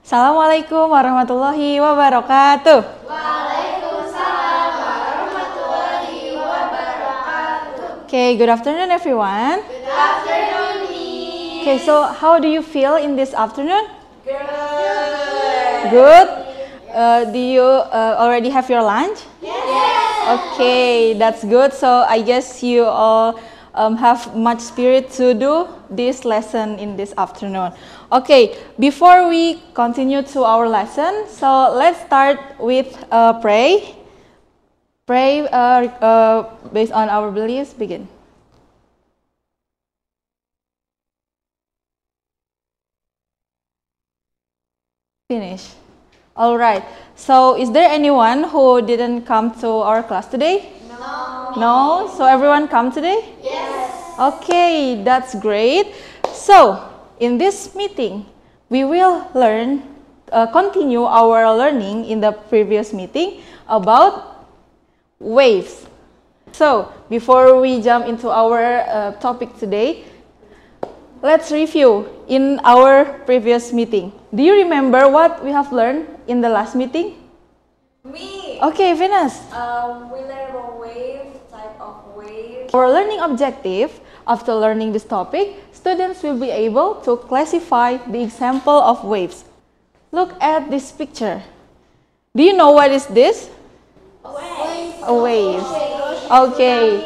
Assalamualaikum warahmatullahi wabarakatuh. Waalaikumsalam warahmatullahi wabarakatuh. Okay, good afternoon everyone. Good afternoon, Miss. Okay, so how do you feel in this afternoon? Good. Good. Do you already have your lunch? Yes. Okay, that's good. So I guess you all have much spirit to do this lesson in this afternoon. Okay, before we continue to our lesson, so let's start with pray. Pray based on our beliefs. Begin. Finish. All right. So, is there anyone who didn't come to our class today? No. No? So, everyone come today? Yes. Okay, that's great. So, in this meeting, we will continue our learning in the previous meeting about waves. So, before we jump into our topic today, let's review in our previous meeting. Do you remember what we have learned in the last meeting? Me. Okay, Venus. We learn about wave, type of wave. Our learning objective, after learning this topic, students will be able to classify the example of waves. Look at this picture. Do you know what is this? A wave. Okay.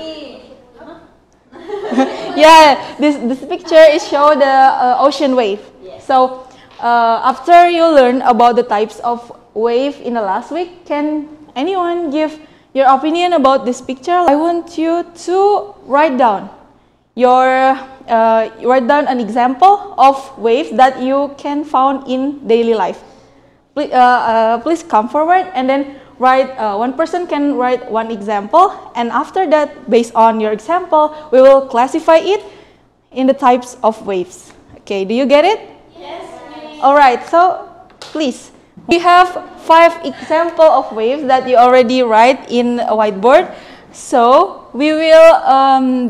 Yeah, this picture is show the ocean wave. So after you learn about the types of wave in the last week, can anyone give your opinion about this picture? I want you to write down an example of waves that you can found in daily life. Please come forward and then write. One person can write one example, and after that, based on your example, we will classify it in the types of waves. Okay, do you get it? Yes, Miss. All right. So please, we have 5 example of waves that you already write in a whiteboard. So we will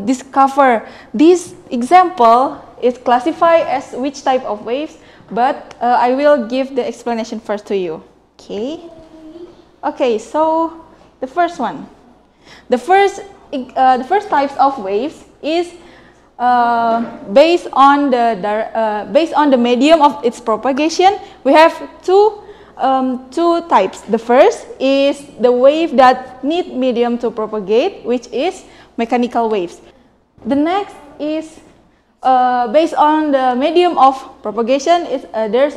discover this example is classified as which type of waves, but I will give the explanation first to you. Okay. Okay, so the first one. The first types of waves is based on the medium of its propagation. We have two types. The first is the wave that need medium to propagate, which is mechanical waves. The next is based on the medium of propagation. There's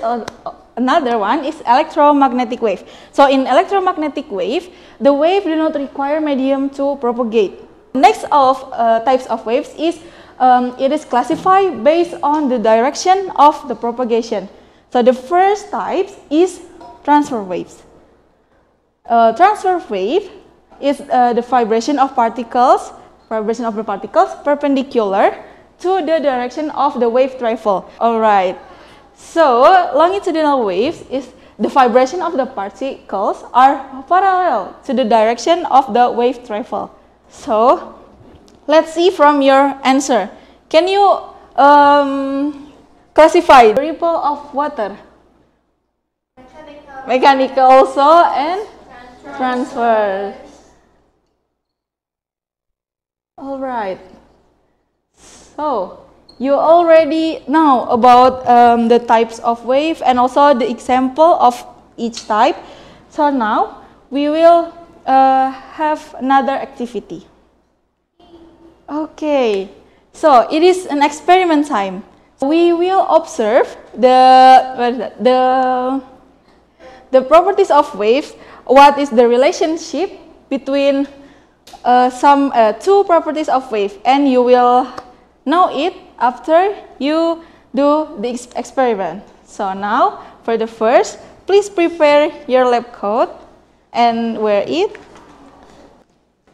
another one is electromagnetic wave. So in electromagnetic wave, the wave do not require medium to propagate. Next of types of waves is it is classified based on the direction of the propagation. So the first type is transfer waves. Transfer wave is the vibration of the particles perpendicular to the direction of the wave travel. All right. So longitudinal waves is the vibration of the particles are parallel to the direction of the wave travel. So let's see from your answer. Can you classify the ripple of water? Mechanical also, and transfer. All right. So you already know about the types of wave and also the example of each type. So now we will have another activity. Okay, so it is an experiment time. We will observe the properties of waves. What is the relationship between two properties of wave, and you will know it after you do the experiment. So now, for the first, please prepare your lab coat and wear it.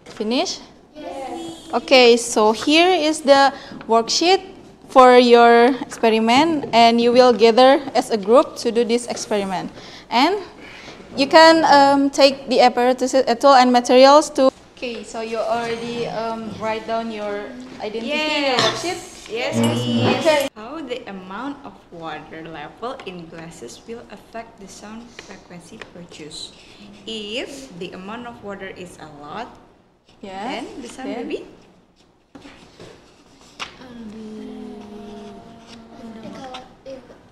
Finish? Yes. Okay, so here is the worksheet for your experiment, and you will gather as a group to do this experiment. And you can take the apparatus, tool and materials to... Okay, so you already write down your identity in your worksheet? Yes, Miss. Okay. How the amount of water level in glasses will affect the sound frequency produced? If the amount of water is a lot, then the sound will be?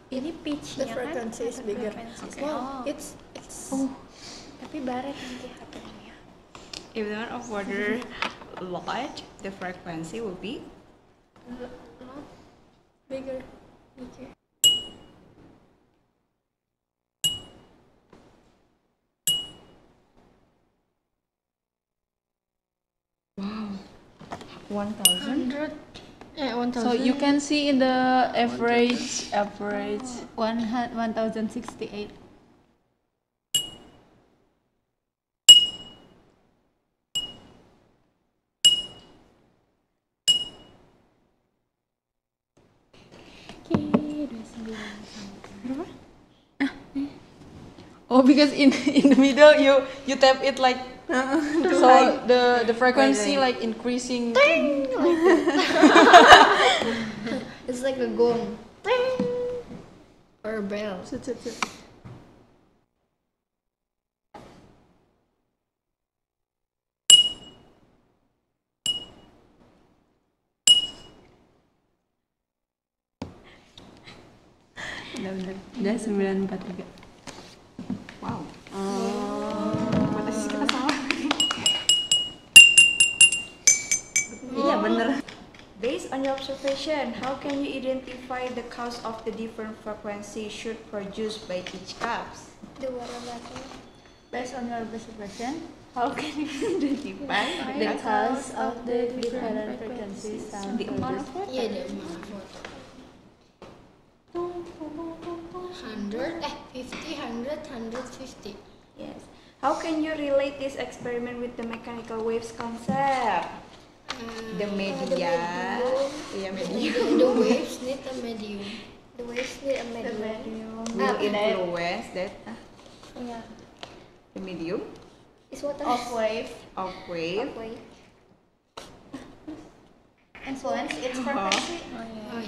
Ini pitch-nya The frequency is bigger. Wow, It's tapi baret nanti hatinya. If the amount of water large, the frequency will be? bigger. Wow, 1,000? 1,000. So you can see in the average. 1,068. Oh, because in the middle you tap it like so the frequency like increasing. It's like a gong. Or a bell. Udah 943. Wow. Berarti kita salah. Iya bener. Based on your observation, how can you identify the cause of the different frequency should produced by each cups? The water level. Based on your observation, how can you identify The cause of the different frequencies sound The amount of water. Yeah, the amount of water. 50, 100, 150. Yes. How can you relate this experiment with the mechanical waves concept? The media. Iya, medium. The waves need a medium. The waves need a medium. Will influence that Yeah. the medium Is water of wave of wave. wave? influence its frequency? Oh, yeah.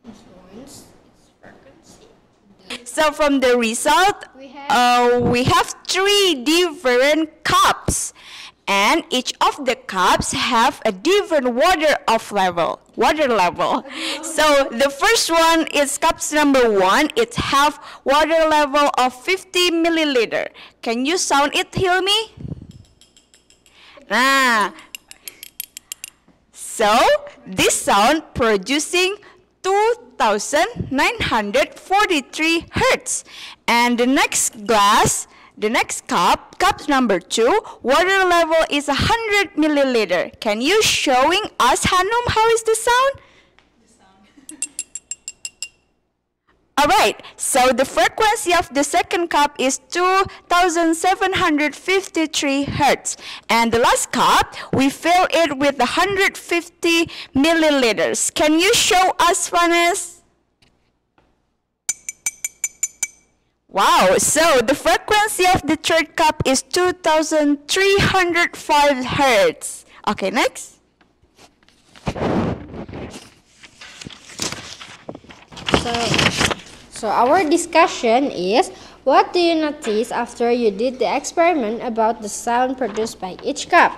Influence its frequency. So from the result, we have 3 different cups, and each of the cups have a different water level. So the first one is cups number 1. It have water level of 50 milliliter. Can you sound it, Hilmi? Nah. So this sound producing 2,943 hertz. And the next glass, the next cup number 2, water level is 100 milliliter. Can you showing us, Hanum, how is the sound? Alright, so the frequency of the second cup is 2,753 hertz. And the last cup, we fill it with 150 milliliters. Can you show us, Vanessa? Wow, so the frequency of the third cup is 2,305 hertz. Okay, next. So our discussion is, what do you notice after you did the experiment about the sound produced by each cup?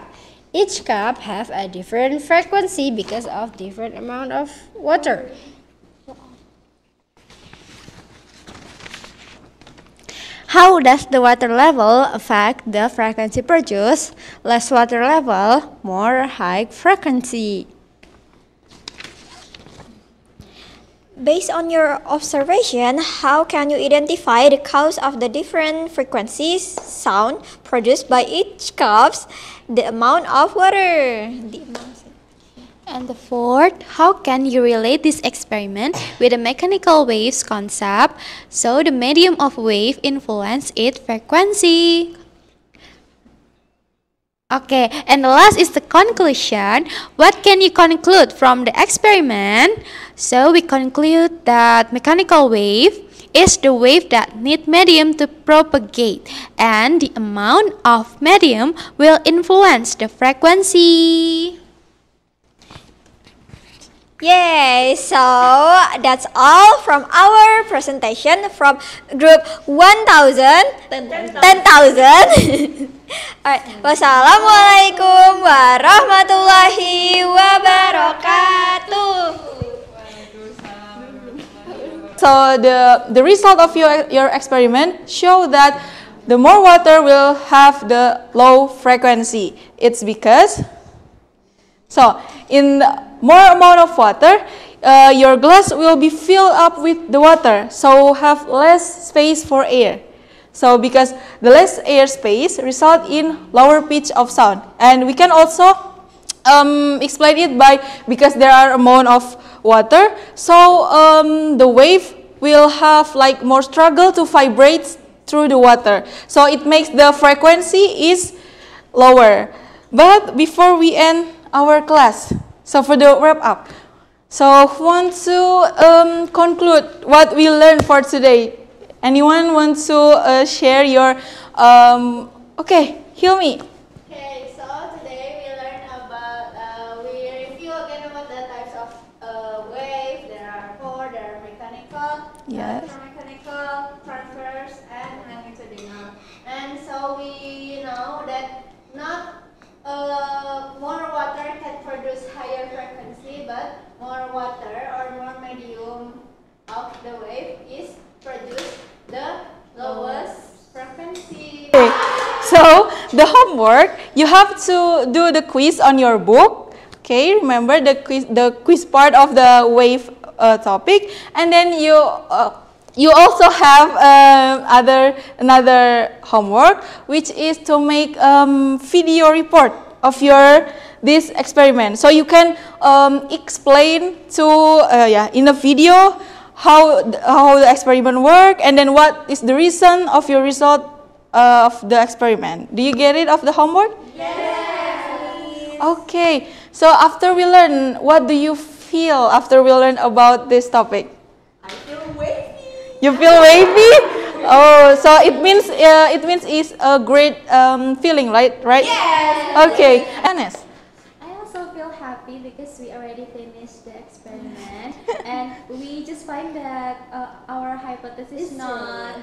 Each cup have a different frequency because of different amount of water. How does the water level affect the frequency produced? Less water level, more high frequency. Based on your observation, how can you identify the cause of the different frequencies sound produced by each cups, the amount of water? And the fourth, how can you relate this experiment with the mechanical waves concept so the medium of wave influence its frequency? Okay, and the last is the conclusion. What can you conclude from the experiment? So we conclude that mechanical wave is the wave that need medium to propagate, and the amount of medium will influence the frequency. Yay! So that's all from our presentation from group 1000. 10,000. Alright. Wassalamualaikum warahmatullahi wabarakatuh. So the result of your experiment show that the more water will have the low frequency. It's because in more amount of water, your glass will be filled up with the water, so have less space for air. So because the less air space result in lower pitch of sound, and we can also explain it by because there are amount of water, so the wave will have like more struggle to vibrate through the water, so it makes the frequency is lower. But before we end our class, so for the wrap up, so who want to conclude what we learned for today? Anyone want to share your okay, Hilmi. Okay, so today we learned about we review again about the types of wave. There are four. There are mechanical, Yes. electromechanical, transverse, and longitudinal. And so we know that not more water can produce higher frequency, but more water or more medium of the wave is produce the lowest frequency. Okay. So the homework, you have to do the quiz on your book. Okay, remember the quiz part of the wave topic, and then you also have another homework, which is to make video report of this experiment. So you can explain to in a video how the experiment work, and then what is the reason of your result of the experiment. Do you get it of the homework? Yes. Okay. So after we learn, what do you feel after we learn about this topic? I feel wavy. You feel wavy? Oh, so it means it's a great feeling, right? Yes. Okay. Anes. I also feel happy because we already finished the experiment and we just find that our hypothesis not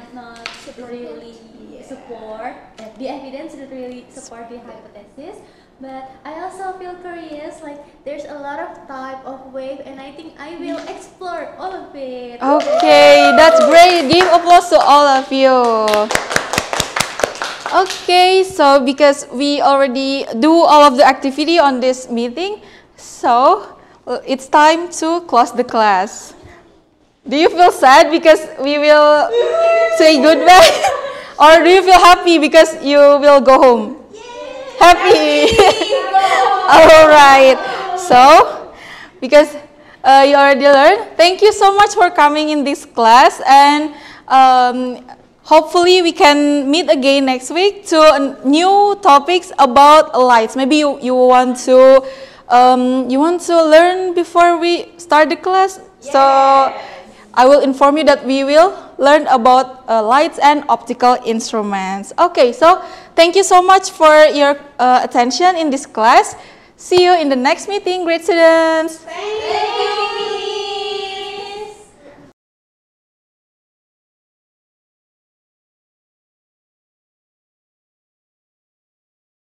really support the evidence didn't really support the hypothesis. But I also feel curious, like there's a lot of type of wave, and I think I will explore all of it. Okay, that's great. Give applause to all of you. Okay, so because we already do all of the activity on this meeting, so it's time to close the class. Do you feel sad because we will say goodbye? Or do you feel happy because you will go home? Happy! Alright, so because you already learned, thank you so much for coming in this class, and hopefully we can meet again next week to new topics about lights. Maybe you want to learn before we start the class. Yes. So I will inform you that we will learn about lights and optical instruments. Okay, so thank you so much for your attention in this class. See you in the next meeting, great students. Thank you.